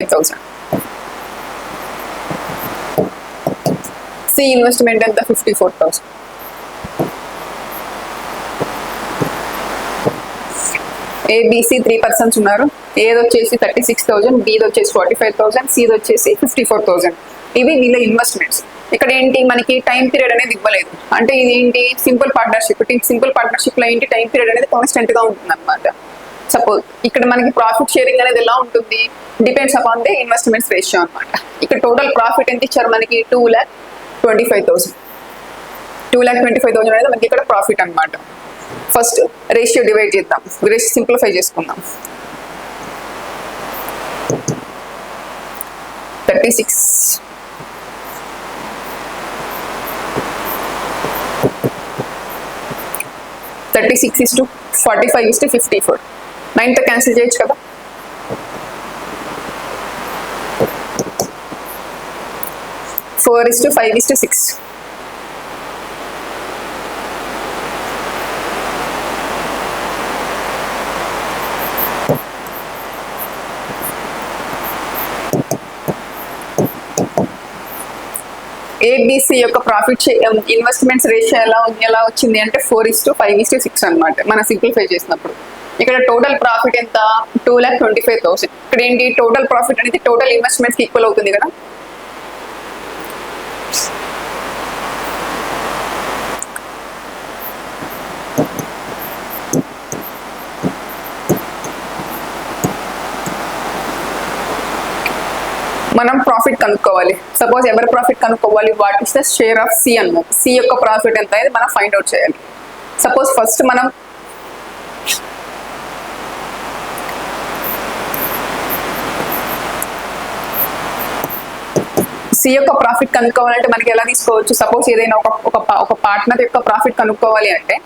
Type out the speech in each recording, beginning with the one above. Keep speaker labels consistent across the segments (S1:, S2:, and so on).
S1: 5,000. C investment ఎంత 54,000. ABC 3 persons ఉన్నారు. ఏది వచ్చేసి 36,000, బిది వచ్చేసి 45,000, సిది వచ్చేసి 54,000. ఇవి వీళ్ళ ఇన్వెస్ట్మెంట్స్. ఇక్కడ ఏంటి మనకి టైం పీరియడ్ అనేది ఇవ్వలేదు. అంటే ఇది ఏంటి సింపుల్ పార్ట్నర్షిప్. సింపుల్ పార్ట్నర్షిప్ లో ఏంటి టైం పీరియడ్ అనేది కాన్స్టెంట్ గా ఉంటుంది అనమాట. సపోజ్ ఇక్కడ మనకి ప్రాఫిట్ షేరింగ్ అనేది ఎలా ఉంటుంది, depends upon the investments ratio అనమాట. ఇక్కడ టోటల్ ప్రాఫిట్ ఎంత ఇచ్చారు మనకి 2,25,000. 2,25,000 అనేది మనకి ఇక్కడ ప్రాఫిట్ అనమాట. ఫస్ట్ రేషియో డివైడ్ చేద్దాం, రేషియో సింప్లిఫై చేసుకుందాం. 36 is to 45 is to 54. 9th cancel చేయొచ్చు కదా. 4 is to 5 is to 6. ABC యొక్క ప్రాఫిట్ ఇన్వెస్ట్మెంట్స్ రేషియో ఎలా వచ్చింది అంటే 4 is to 5 is to 6 అనమాట. మనం సింప్లిఫై చేసినప్పుడు ఇక్కడ టోటల్ ప్రాఫిట్ ఎంత 2,25,000. ఇక్కడ ఏంటి టోటల్ ప్రాఫిట్ అనేది టోటల్ ఇన్వెస్ట్మెంట్స్ కి ఈక్వల్ అవుతుంది కదా. మనం ప్రాఫిట్ కనుక్కోవాలి. సపోజ్ ఎవరి ప్రాఫిట్ కనుక్కోవాలి, what is the share of C అన్నమాట. సి యొక్క ప్రాఫిట్ ఎంత అనేది మనం ఫైండ్ అవుట్ చేయాలి. సపోజ్ ఫస్ట్ మనం సి యొక్క ప్రాఫిట్ కనుక్కోవాలంటే మనకి ఎలా తీసుకోవచ్చు. సపోజ్ ఏదైనా ఒక పార్ట్నర్ యొక్క ప్రాఫిట్ కనుక్కోవాలి అంటే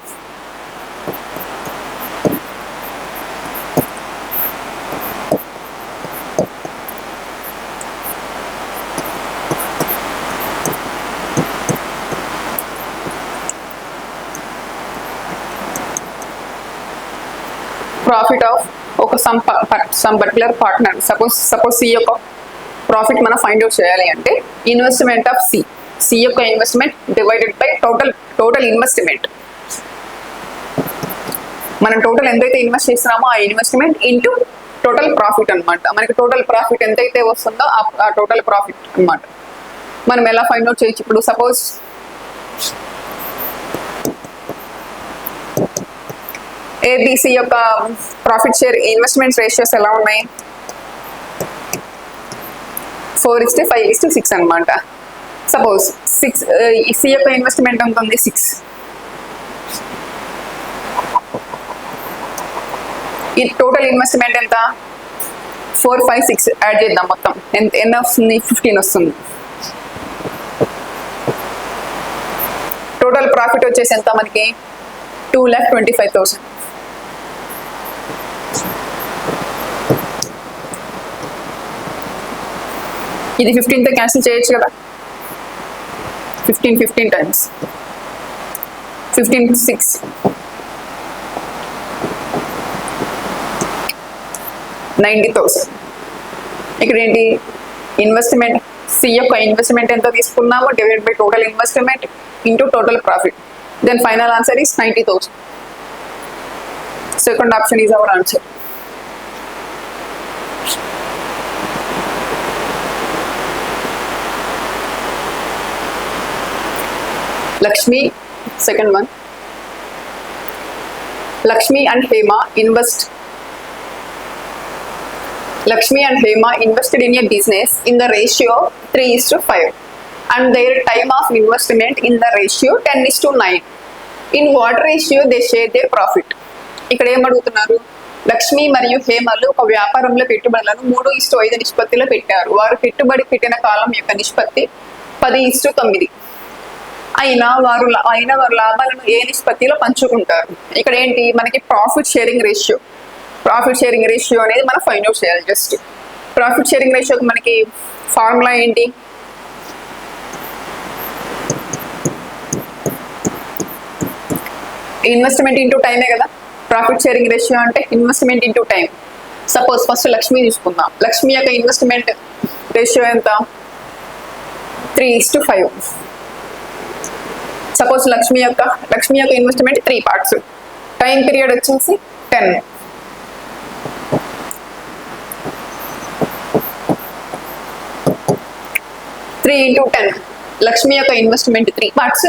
S1: ప్రాఫిట్ ఆఫ్ ఒక some particular partner. Suppose C యొక్క ప్రాఫిట్ మనం ఫైండ్ అవుట్ చేయాలి అంటే ఇన్వెస్ట్మెంట్ ఆఫ్ సి యొక్క investment divided by total investment. మనం టోటల్ ఎంతైతే ఇన్వెస్ట్ చేస్తున్నామో ఆ ఇన్వెస్ట్మెంట్ ఇంటూ టోటల్ ప్రాఫిట్ అనమాట. మనకి టోటల్ ప్రాఫిట్ ఎంతైతే వస్తుందో ఆ టోటల్ ప్రాఫిట్ అనమాట. మనం ఎలా ఫైండ్ అవుట్ చేయొచ్చు. ఇప్పుడు సపోజ్ ABC యొక్క ప్రాఫిట్ షేర్ ఇన్వెస్ట్మెంట్స్ రేషియోస్ ఎలా ఉన్నాయి, 4 is to 5 is to 6 అనమాట. సపోజ్ 6 సి యొక్క ఇన్వెస్ట్మెంట్ ఎంత ఉంది 6. ఈ టోటల్ ఇన్వెస్ట్మెంట్ ఎంత 4, 5, 6 యాడ్ చేద్దాం. మొత్తం ఎంత వస్తుంది 15 వస్తుంది. టోటల్ ప్రాఫిట్ వచ్చేసి ఎంత మనకి 2,25,000. ఇది 15తో క్యాన్సిల్ చేయొచ్చు కదా. 15 టైమ్స్ 15 6 90,000. ఇక్కడ ఏంటి ఇన్వెస్ట్మెంట్ సి యొక్క ఇన్వెస్ట్మెంట్ ఎంత తీసుకున్నామో divide by total investment into total profit. Then final answer is 90,000. Second option is our answer. Lakshmi, second one. Lakshmi and Hema invested in a business in the ratio 3 is to 5 and their time of investment in the ratio 10 is to 9. In what ratio they share their profit? ఇక్కడ ఏం అడుగుతున్నారు, లక్ష్మి మరియు హేమలు ఒక వ్యాపారంలో పెట్టుబడులను 3:5 నిష్పత్తిలో పెట్టారు. వారు పెట్టుబడి పెట్టిన కాలం యొక్క నిష్పత్తి 10:9. అయినా వారు లాభాలను ఏ నిష్పత్తిలో పంచుకుంటారు. ఇక్కడ ఏంటి మనకి ప్రాఫిట్ షేరింగ్ రేషియో అనేది మనం ఫైండ్ అవుట్ చేయాలి. జస్ట్ ప్రాఫిట్ షేరింగ్ రేషియోకి మనకి ఫార్ములా ఏంటి, ఇన్వెస్ట్మెంట్ ఇంటూ టైమే కదా. ప్రాఫిట్ షేరింగ్ రేషియో అంటే investment into time. Suppose first Lakshmi తీసుకుందాం. లక్ష్మి యొక్క ఇన్వెస్ట్మెంట్ రేషియో ఎంత? 3:5. సపోజ్ లక్ష్మి యొక్క ఇన్వెస్ట్మెంట్ 3 పార్ట్స్. టైం పీరియడ్ వచ్చేసి 10. Three into 10. లక్ష్మి యొక్క ఇన్వెస్ట్మెంట్ 3 పార్ట్స్,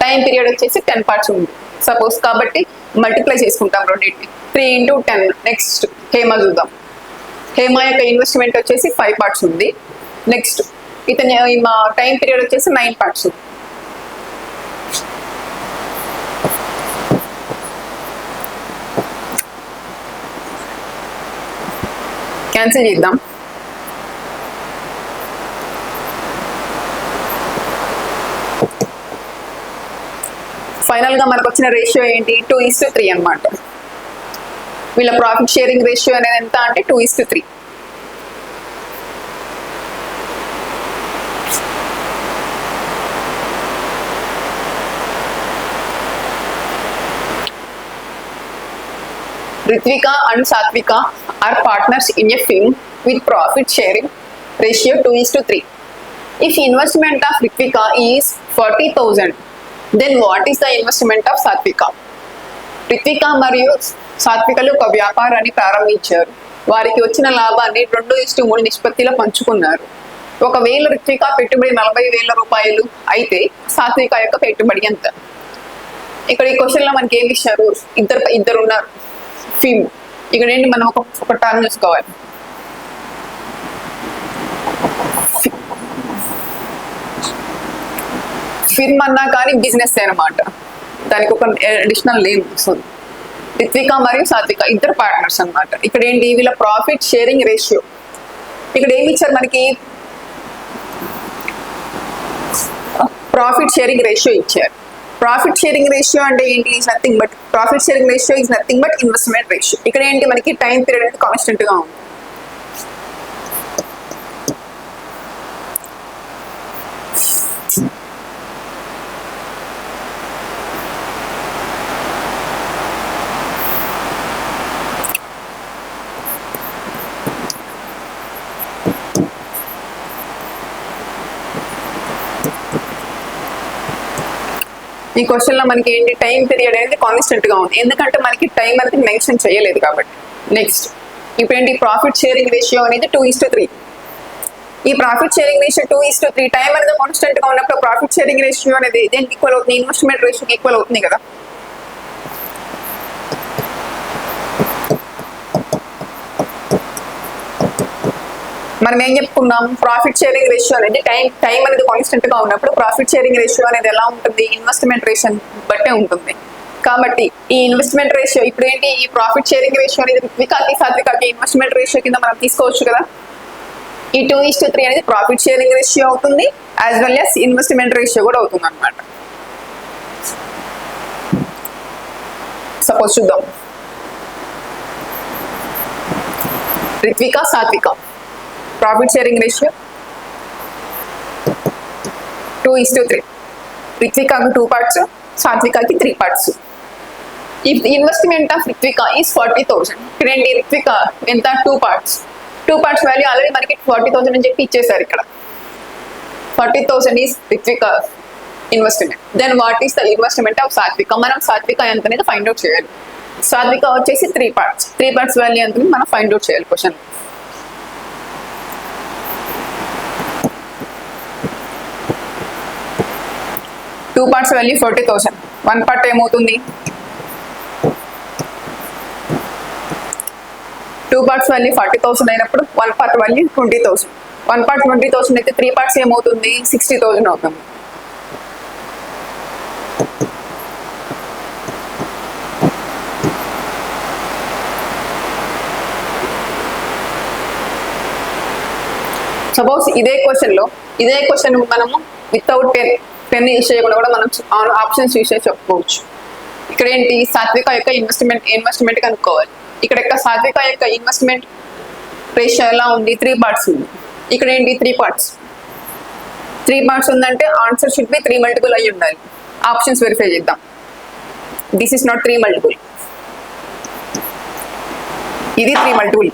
S1: టైం పీరియడ్ వచ్చేసి 10 పార్ట్స్ ఉంది సపోజ్. కాబట్టి మల్టిప్లై చేసుకుంటాం రెండింటిని. 3 ఇంటూ 10. నెక్స్ట్ హేమ చూద్దాం. హేమ యొక్క ఇన్వెస్ట్మెంట్ వచ్చేసి 5 పార్ట్స్ ఉంది. నెక్స్ట్ ఇతని టైం పీరియడ్ వచ్చేసి 9 పార్ట్స్ ఉంది. క్యాన్సిల్ చేద్దాం. ఫైనల్ గా మనకు వచ్చిన రేషియో ఏంటి? 2:3 అన్నమాట. వీళ్ళ ప్రాఫిట్ షేరింగ్ రేషియో అనేది ఎంత అంటే 2:3. Ritvika and Satvika are partners in a firm with profit sharing ratio 2:3. If investment of Ritvika is 40,000, then what is the investment of Satvika? Ritvika మరియు సాత్వికలు ఒక వ్యాపారాన్ని ప్రారంభించారు. వారికి వచ్చిన లాభాన్ని 2:3 నిష్పత్తిలో పంచుకున్నారు. ఒకవేళ రిత్విక పెట్టుబడి 40,000 రూపాయలు అయితే సాత్విక యొక్క పెట్టుబడి ఎంత? ఇక్కడ ఈ క్వశ్చన్ లో మనకి ఏమి ఇచ్చారు? ఇద్దరు ఉన్నారు ఫీమ్. ఇక్కడ ఏంటి మనం ఒక టర్మ్ చూసుకోవాలి. ఫిర్మ్ అన్నా కానీ బిజినెస్ అనమాట. దానికి ఒక అడిషనల్ నేమ్ వస్తుంది. రిత్విక మరియు సాత్విక ఇద్దరు పార్ట్నర్స్ అనమాట. ఇక్కడ ఏంటి? వీళ్ళ ప్రాఫిట్ షేరింగ్ రేషియో. ఇక్కడ ఏమి ఇచ్చారు మనకి? ప్రాఫిట్ షేరింగ్ రేషియో ఇచ్చారు. ప్రాఫిట్ షేరింగ్ రేషియో అంటే ఏంటి? Is nothing but profit sharing ratio is nothing but investment ratio. ఇక్కడ ఏంటి? మనకి టైం పీరియడ్ అనేది కాన్స్టెంట్ గా ఉంది. ఈ క్వశ్చన్ లో మనకి ఏంటి? టైం పీరియడ్ అనేది కాన్స్టెంట్ గా ఉంది, ఎందుకంటే మనకి టైం అనేది మెన్షన్ చేయలేదు కాబట్టి. నెక్స్ట్ ఇప్పుడు ఏంటి? ప్రాఫిట్ షేరింగ్ రేషియో అనేది 2:3. ఈ ప్రాఫిట్ షేరింగ్ రేషియో 2:3. టైం అనేది కాన్స్టెంట్ గా ఉన్నప్పుడు ప్రాఫిట్ షేరింగ్ రేషియో అనేది దేనికి ఈక్వల్ అవుతుంది? ఇన్వెస్ట్మెంట్ రేషియోకి ఈక్వల్ అవుతుంది కదా. మనం ఏం చెప్పుకున్నాం? ప్రాఫిట్ షేరింగ్ రేషియో అనేది టైం అనేది కాన్స్టెంట్ గా ఉన్నప్పుడు ప్రాఫిట్ షేరింగ్ రేషియో అనేది ఎలా ఉంటుంది? ఇన్వెస్ట్మెంట్ రేషియో బట్టే ఉంటుంది. కాబట్టి ఈ ఇన్వెస్ట్మెంట్ రేషియో ఇప్పుడు ఏంటి? ఈ ప్రాఫిట్ షేరింగ్ రేషియో అనేది రిత్వికాకి సాత్వికాకి ఇన్వెస్ట్మెంట్ రేషియో కింద మనం తీసుకోవచ్చు కదా. ఈ 2:3 అనేది ప్రాఫిట్ షేరింగ్ రేషియో అవుతుంది, as well as investment ratio కూడా అవుతుంది అనమాట. సపోజ్ చూద్దాం. Ritvika Satvika profit sharing ratio 2:3. రిత్వికాకి 2 పార్ట్స్, సాత్వికాకి 3 parts. If the investment of Ritvika is 40,000. ఇక్కడ ఏంటి? రిత్విక ఎంత? 2 పార్ట్స్. 2 పార్ట్స్ వాల్యూ ఆల్రెడీ మనకి 40,000 అని చెప్పి ఇచ్చేసారు. ఇక్కడ 40,000 is Ritvika investment. Then what is the investment of Satvika? మనం సాత్విక ఎంత అనేది ఫైండ్ అవుట్ చేయాలి. సాత్విక వచ్చేసి 3 పార్ట్స్. 3 పార్ట్స్ వాల్యూ ఎంత మనం ఫైండ్ అవుట్ చేయాలి క్వశ్చన్. 2 parts value 40,000. 1 పార్ట్ ఏమవుతుంది? 2 పార్ట్స్ వాల్యూ 40,000 అయినప్పుడు 1 పార్ట్ వాల్యూ 20,000. 1 పార్ట్ 20,000 అయితే 3 పార్ట్స్ ఏమవుతుంది? 60,000 అవుతుంది. సపోజ్ ఇదే క్వశ్చన్ మనము వితౌట్ పెన్ యూజ్ చేయకుండా కూడా మనం ఆప్షన్స్ యూజ్ చేసి చెప్పుకోవచ్చు. ఇక్కడ ఏంటి? సాత్విక యొక్క ఇన్వెస్ట్మెంట్ కనుక్కోవాలి. ఇక్కడ సాత్విక యొక్క ఇన్వెస్ట్మెంట్ రేషియో ఎలా ఉంది? 3 పార్ట్స్ ఉంది. ఇక్కడ ఏంటి? 3 పార్ట్స్. 3 పార్ట్స్ ఉందంటే ఆన్సర్ షుడ్ బి 3 మల్టిపుల్ అయి ఉండాలి. ఆప్షన్స్ వెరిఫై చేద్దాం. దిస్ ఇస్ నాట్ 3 మల్టిపుల్, ఇది 3 మల్టిపుల్.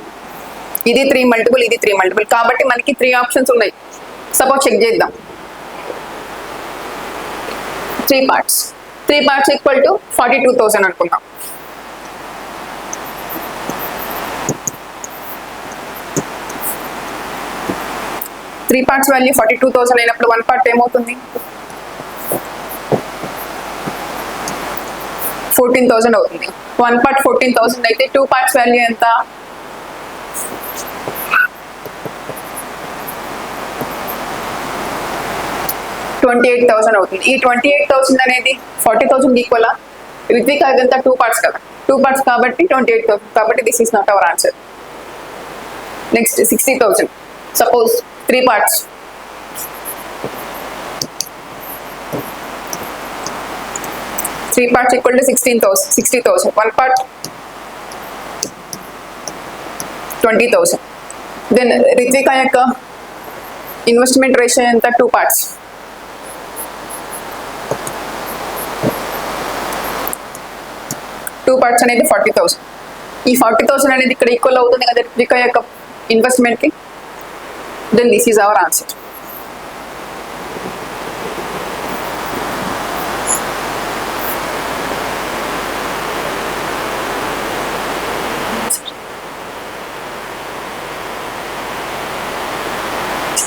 S1: ఇది 3 మల్టిపుల్, ఇది 3 మల్టిపుల్, కాబట్టి మనకి 3 ఆప్షన్స్ ఉన్నాయి. సపోజ్ చెక్ చేద్దాం. 3 parts ఈక్వల్ టు 42,000 అనుకుందాం. త్రీ పార్ట్స్ వాల్యూ 42,000 అయినప్పుడు 1 part ఏమవుతుంది? 14,000 అవుతుంది. 1 part 14,000 అయితే 2 parts వాల్యూ ఎంత? 28,000 అవుతుంది. ఈ 28,000 అనేది 40,000 ఈక్వలా? రిత్విక్ అదంతా 2 parts కదా, 2 parts కాబట్టి 28,000, కాబట్టి this is not our answer. Next 60,000. Suppose 3 parts. 3 parts equal to 60,000. 1 part 20,000. Then Ritvika యొక్క ఇన్వెస్ట్మెంట్ రేషియో ఎంత? 2 parts. 2 parts అనేది 40,000. ఈ 40,000 అనేది ఇక్కడ ఈక్వల్ అవుతుంది కదా రిత్విక యొక్క ఇన్వెస్ట్మెంట్కి. Then this is our answer.